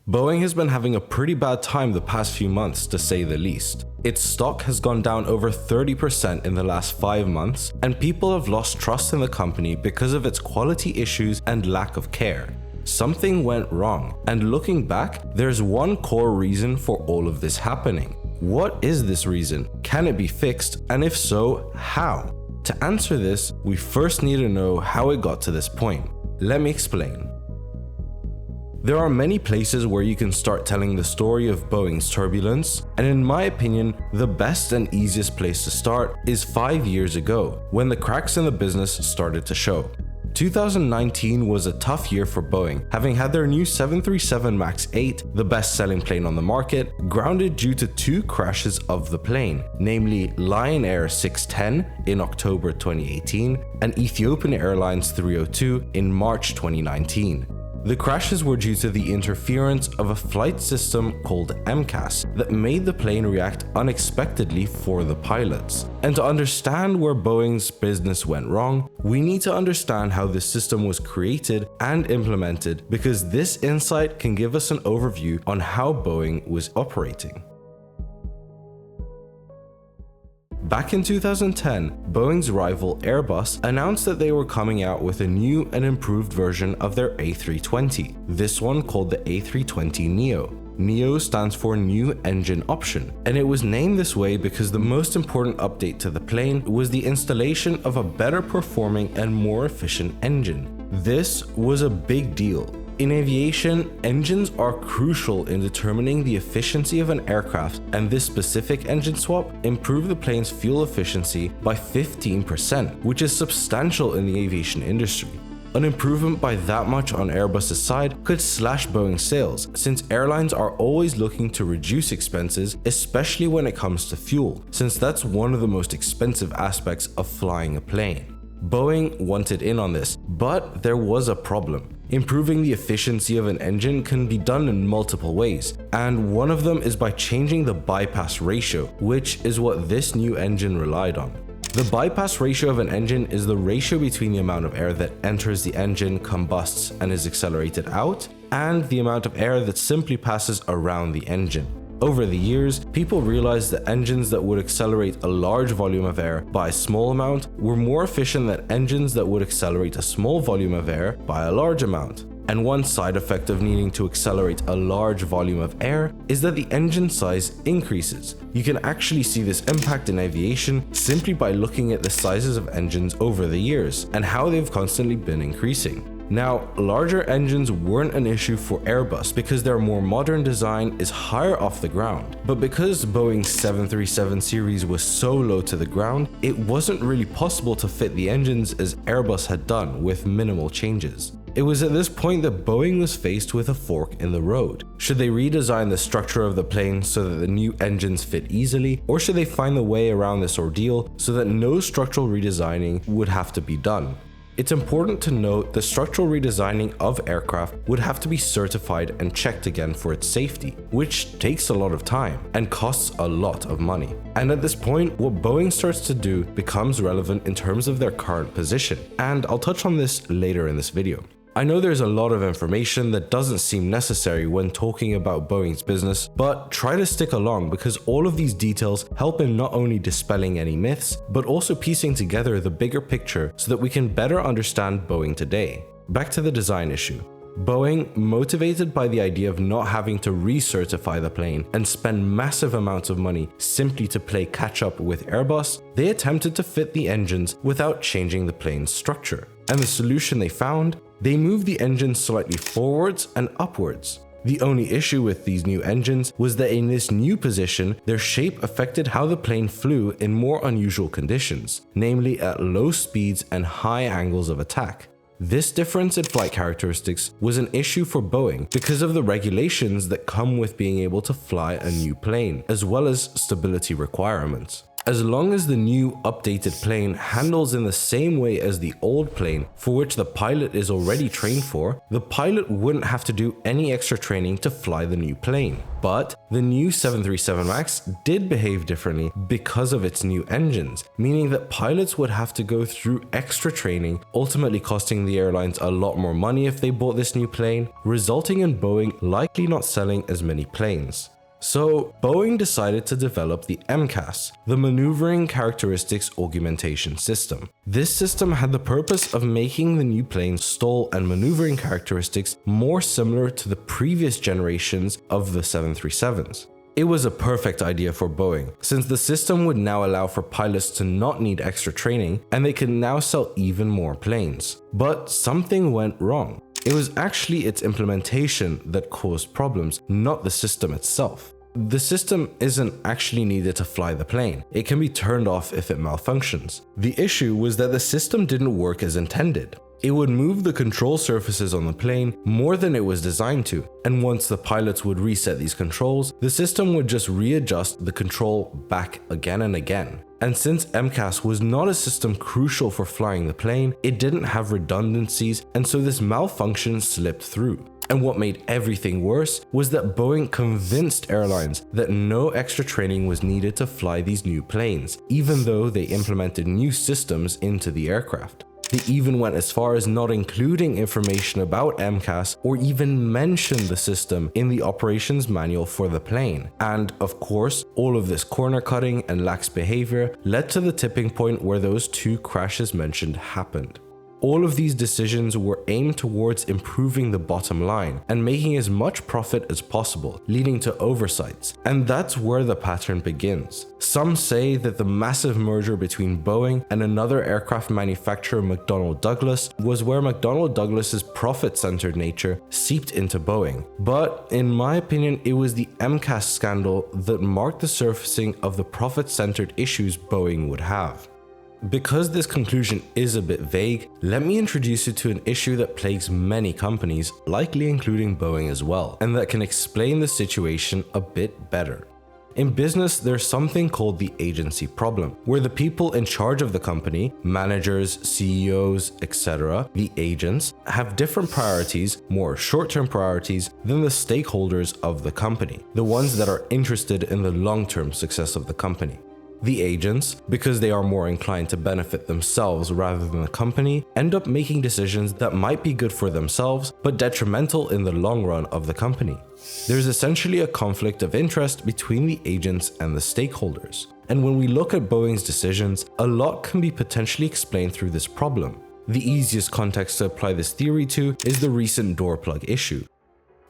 Boeing has been having a pretty bad time the past few months, to say the least. Its stock has gone down over 30% in the last 5 months, and people have lost trust in the company because of its quality issues and lack of care. Something went wrong, and looking back, there's one core reason for all of this happening. What is this reason? Can it be fixed? And if so, how? To answer this, we first need to know how it got to this point. Let me explain. There are many places where you can start telling the story of Boeing's turbulence, and in my opinion, the best and easiest place to start is 5 years ago, when the cracks in the business started to show. 2019 was a tough year for Boeing, having had their new 737 MAX 8, the best-selling plane on the market, grounded due to 2 crashes of the plane, namely Lion Air 610 in October 2018 and Ethiopian Airlines 302 in March 2019. The crashes were due to the interference of a flight system called MCAS that made the plane react unexpectedly for the pilots. And to understand where Boeing's business went wrong, we need to understand how this system was created and implemented, because this insight can give us an overview on how Boeing was operating. Back in 2010, Boeing's rival Airbus announced that they were coming out with a new and improved version of their A320, this one called the A320neo. Neo stands for New Engine Option, and it was named this way because the most important update to the plane was the installation of a better performing and more efficient engine. This was a big deal. In aviation, engines are crucial in determining the efficiency of an aircraft, and this specific engine swap improved the plane's fuel efficiency by 15%, which is substantial in the aviation industry. An improvement by that much on Airbus's side could slash Boeing's sales, since airlines are always looking to reduce expenses, especially when it comes to fuel, since that's one of the most expensive aspects of flying a plane. Boeing wanted in on this, but there was a problem. Improving the efficiency of an engine can be done in multiple ways, and one of them is by changing the bypass ratio, which is what this new engine relied on. The bypass ratio of an engine is the ratio between the amount of air that enters the engine, combusts, and is accelerated out, and the amount of air that simply passes around the engine. Over the years, people realized that engines that would accelerate a large volume of air by a small amount were more efficient than engines that would accelerate a small volume of air by a large amount. And one side effect of needing to accelerate a large volume of air is that the engine size increases. You can actually see this impact in aviation simply by looking at the sizes of engines over the years and how they've constantly been increasing. Now, larger engines weren't an issue for Airbus because their more modern design is higher off the ground, but because Boeing's 737 series was so low to the ground, it wasn't really possible to fit the engines as Airbus had done with minimal changes. It was at this point that Boeing was faced with a fork in the road. Should they redesign the structure of the plane so that the new engines fit easily, or should they find the way around this ordeal so that no structural redesigning would have to be done? It's important to note that structural redesigning of aircraft would have to be certified and checked again for its safety, which takes a lot of time and costs a lot of money. And at this point, what Boeing starts to do becomes relevant in terms of their current position, and I'll touch on this later in this video. I know there's a lot of information that doesn't seem necessary when talking about Boeing's business, but try to stick along because all of these details help in not only dispelling any myths, but also piecing together the bigger picture so that we can better understand Boeing today. Back to the design issue. Boeing, motivated by the idea of not having to recertify the plane and spend massive amounts of money simply to play catch up with Airbus, they attempted to fit the engines without changing the plane's structure. And the solution they found? They moved the engine slightly forwards and upwards. The only issue with these new engines was that in this new position, their shape affected how the plane flew in more unusual conditions, namely at low speeds and high angles of attack. This difference in flight characteristics was an issue for Boeing because of the regulations that come with being able to fly a new plane, as well as stability requirements. As long as the new updated plane handles in the same way as the old plane for which the pilot is already trained for, the pilot wouldn't have to do any extra training to fly the new plane. But the new 737 MAX did behave differently because of its new engines, meaning that pilots would have to go through extra training, ultimately costing the airlines a lot more money if they bought this new plane, resulting in Boeing likely not selling as many planes. So Boeing decided to develop the MCAS, the Maneuvering Characteristics Augmentation System. This system had the purpose of making the new plane's stall and maneuvering characteristics more similar to the previous generations of the 737s. It was a perfect idea for Boeing, since the system would now allow for pilots to not need extra training, and they could now sell even more planes. But something went wrong. It was actually its implementation that caused problems, not the system itself. The system isn't actually needed to fly the plane. It can be turned off if it malfunctions. The issue was that the system didn't work as intended. It would move the control surfaces on the plane more than it was designed to, and once the pilots would reset these controls, the system would just readjust the control back again and again. And since MCAS was not a system crucial for flying the plane, it didn't have redundancies, and so this malfunction slipped through. And what made everything worse was that Boeing convinced airlines that no extra training was needed to fly these new planes, even though they implemented new systems into the aircraft. They even went as far as not including information about MCAS or even mention the system in the operations manual for the plane. And of course, all of this corner cutting and lax behavior led to the tipping point where those two crashes mentioned happened. All of these decisions were aimed towards improving the bottom line and making as much profit as possible, leading to oversights. And that's where the pattern begins. Some say that the massive merger between Boeing and another aircraft manufacturer, McDonnell Douglas, was where McDonnell Douglas's profit-centered nature seeped into Boeing. But in my opinion, it was the MCAS scandal that marked the surfacing of the profit-centered issues Boeing would have. Because this conclusion is a bit vague, let me introduce you to an issue that plagues many companies, likely including Boeing as well, and that can explain the situation a bit better. In business, there's something called the agency problem, where the people in charge of the company, managers, CEOs, etc., the agents, have different priorities, more short-term priorities, than the stakeholders of the company, the ones that are interested in the long-term success of the company. The agents, because they are more inclined to benefit themselves rather than the company, end up making decisions that might be good for themselves but detrimental in the long run of the company. There's essentially a conflict of interest between the agents and the stakeholders. And when we look at Boeing's decisions, a lot can be potentially explained through this problem. The easiest context to apply this theory to is the recent door plug issue.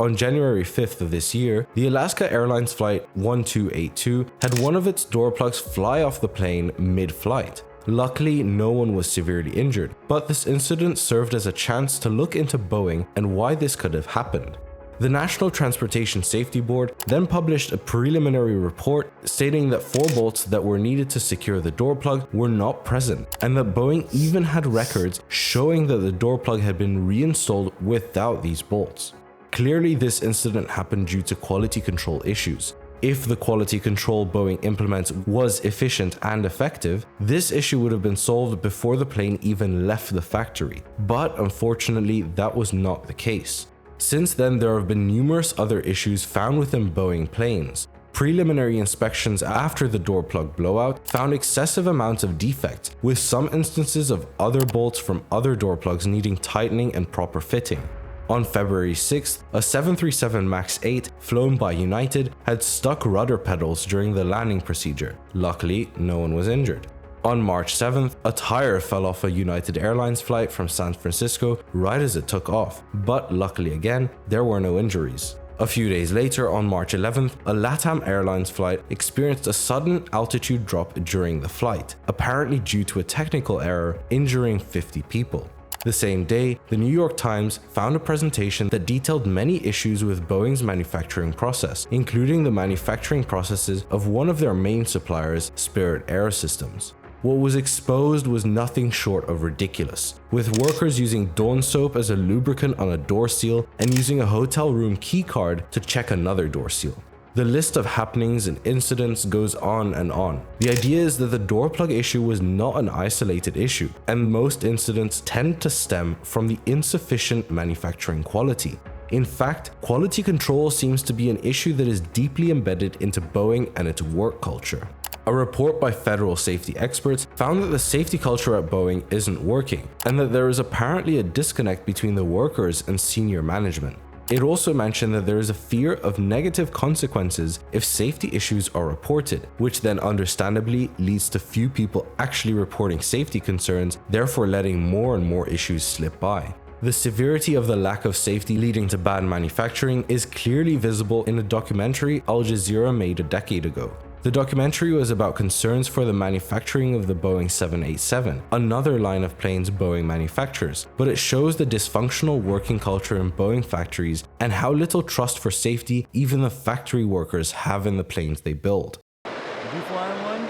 On January 5th of this year, the Alaska Airlines Flight 1282 had one of its door plugs fly off the plane mid-flight. Luckily, no one was severely injured, but this incident served as a chance to look into Boeing and why this could have happened. The National Transportation Safety Board then published a preliminary report stating that 4 bolts that were needed to secure the door plug were not present, and that Boeing even had records showing that the door plug had been reinstalled without these bolts. Clearly, this incident happened due to quality control issues. If the quality control Boeing implements was efficient and effective, this issue would have been solved before the plane even left the factory. But unfortunately, that was not the case. Since then, there have been numerous other issues found within Boeing planes. Preliminary inspections after the door plug blowout found excessive amounts of defects, with some instances of other bolts from other door plugs needing tightening and proper fitting. On February 6th, a 737 MAX 8 flown by United had stuck rudder pedals during the landing procedure. Luckily, no one was injured. On March 7th, a tire fell off a United Airlines flight from San Francisco right as it took off, but luckily again, there were no injuries. A few days later, on March 11th, a LATAM Airlines flight experienced a sudden altitude drop during the flight, apparently due to a technical error, injuring 50 people. The same day, the New York Times found a presentation that detailed many issues with Boeing's manufacturing process, including the manufacturing processes of one of their main suppliers, Spirit AeroSystems. What was exposed was nothing short of ridiculous, with workers using Dawn soap as a lubricant on a door seal and using a hotel room key card to check another door seal. The list of happenings and incidents goes on and on. The idea is that the door plug issue was not an isolated issue, and most incidents tend to stem from the insufficient manufacturing quality. In fact, quality control seems to be an issue that is deeply embedded into Boeing and its work culture. A report by federal safety experts found that the safety culture at Boeing isn't working, and that there is apparently a disconnect between the workers and senior management. It also mentioned that there is a fear of negative consequences if safety issues are reported, which then understandably leads to few people actually reporting safety concerns, therefore letting more and more issues slip by. The severity of the lack of safety leading to bad manufacturing is clearly visible in a documentary Al Jazeera made a decade ago. The documentary was about concerns for the manufacturing of the Boeing 787, another line of planes Boeing manufactures, but it shows the dysfunctional working culture in Boeing factories and how little trust for safety even the factory workers have in the planes they build. Did you fly in one?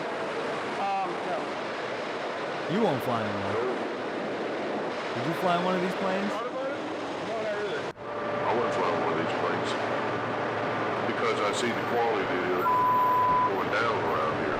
No. You won't fly in one? Did you fly in one of these planes? No, not really. I wouldn't fly in one of these planes because I see the quality going down around here.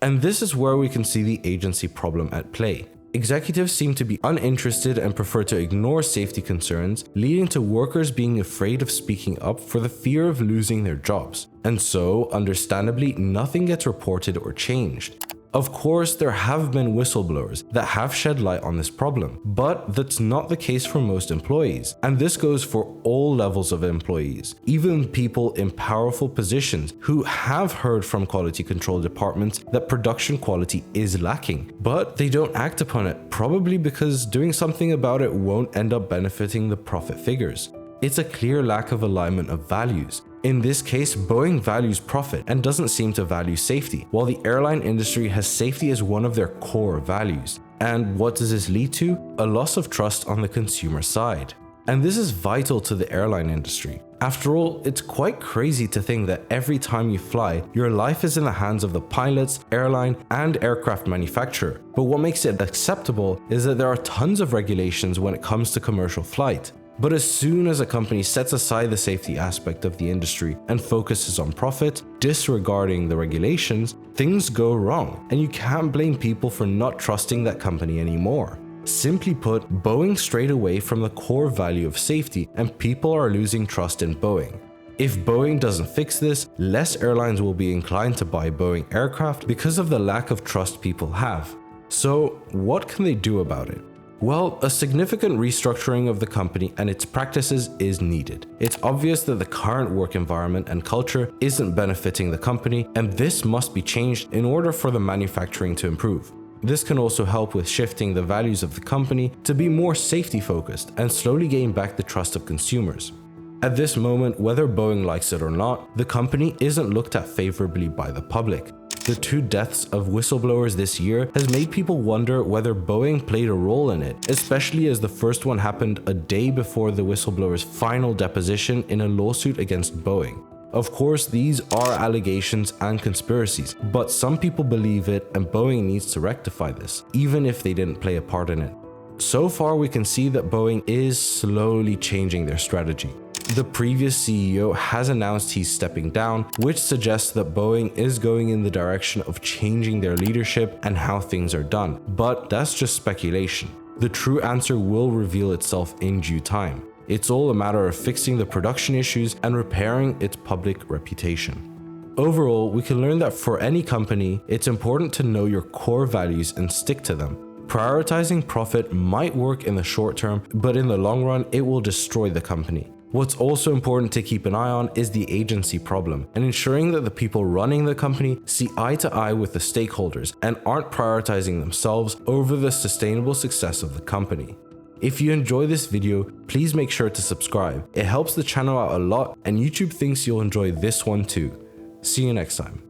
And this is where we can see the agency problem at play. Executives seem to be uninterested and prefer to ignore safety concerns, leading to workers being afraid of speaking up for the fear of losing their jobs. And so, understandably, nothing gets reported or changed. Of course, there have been whistleblowers that have shed light on this problem, but that's not the case for most employees. And this goes for all levels of employees, even people in powerful positions who have heard from quality control departments that production quality is lacking, but they don't act upon it, probably because doing something about it won't end up benefiting the profit figures. It's a clear lack of alignment of values. In this case, Boeing values profit and doesn't seem to value safety, while the airline industry has safety as one of their core values. And what does this lead to? A loss of trust on the consumer side. And this is vital to the airline industry. After all, it's quite crazy to think that every time you fly, your life is in the hands of the pilots, airline, and aircraft manufacturer. But what makes it acceptable is that there are tons of regulations when it comes to commercial flight. But as soon as a company sets aside the safety aspect of the industry and focuses on profit, disregarding the regulations, things go wrong, and you can't blame people for not trusting that company anymore. Simply put, Boeing strayed away from the core value of safety, and people are losing trust in Boeing. If Boeing doesn't fix this, less airlines will be inclined to buy Boeing aircraft because of the lack of trust people have. So, what can they do about it? Well, a significant restructuring of the company and its practices is needed. It's obvious that the current work environment and culture isn't benefiting the company, and this must be changed in order for the manufacturing to improve. This can also help with shifting the values of the company to be more safety focused and slowly gain back the trust of consumers. At this moment, whether Boeing likes it or not, the company isn't looked at favorably by the public. The 2 deaths of whistleblowers this year has made people wonder whether Boeing played a role in it, especially as the first one happened a day before the whistleblower's final deposition in a lawsuit against Boeing. Of course, these are allegations and conspiracies, but some people believe it and Boeing needs to rectify this, even if they didn't play a part in it. So far, we can see that Boeing is slowly changing their strategy. The previous CEO has announced he's stepping down, which suggests that Boeing is going in the direction of changing their leadership and how things are done, but that's just speculation. The true answer will reveal itself in due time. It's all a matter of fixing the production issues and repairing its public reputation. Overall, we can learn that for any company, it's important to know your core values and stick to them. Prioritizing profit might work in the short term, but in the long run, it will destroy the company. What's also important to keep an eye on is the agency problem and ensuring that the people running the company see eye to eye with the stakeholders and aren't prioritizing themselves over the sustainable success of the company. If you enjoy this video, please make sure to subscribe. It helps the channel out a lot and YouTube thinks you'll enjoy this one too. See you next time.